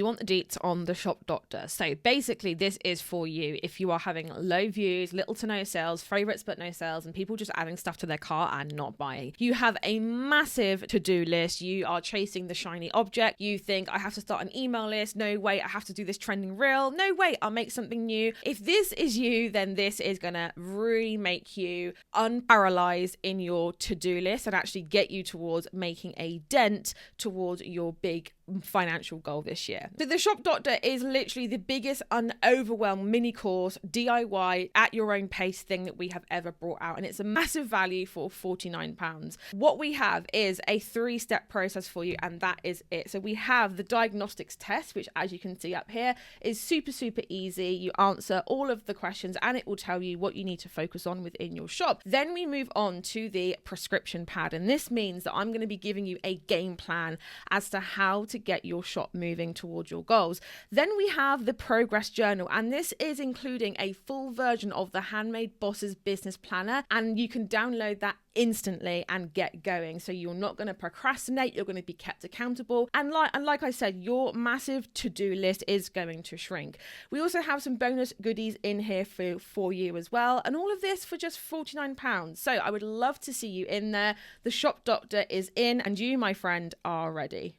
You want the deets on the shop doctor. So basically this is for you if you are having low views, little to no sales, favorites but no sales, and people just adding stuff to their cart and not buying. You have a massive to-do list. You are chasing the shiny object. You think, I have to start an email list. No, wait, I have to do this trending reel. No, wait, I'll make something new. If this is you, then this is gonna really make you unparalyzed in your to-do list and actually get you towards making a dent towards your big financial goal this year. So the Shop Doctor is literally the biggest unoverwhelmed mini course DIY at your own pace thing that we have ever brought out, and it's a massive value for £49. What we have is a 3-step process for you, and that is it. So we have the diagnostics test, which as you can see up here is super easy. You answer all of the questions and it will tell you what you need to focus on within your shop. Then we move on to the prescription pad, and this means that I'm going to be giving you a game plan as to how to get your shop moving towards your goals. Then we have the progress journal, and this is including a full version of the Handmade Bosses business planner, and you can download that instantly and get going. So you're not going to procrastinate, you're going to be kept accountable, and like I said, your massive to-do list is going to shrink. We also have some bonus goodies in here for you as well, and all of this for just £49. So I would love to see you in there. The Shop Doctor is in, and you, my friend, are ready.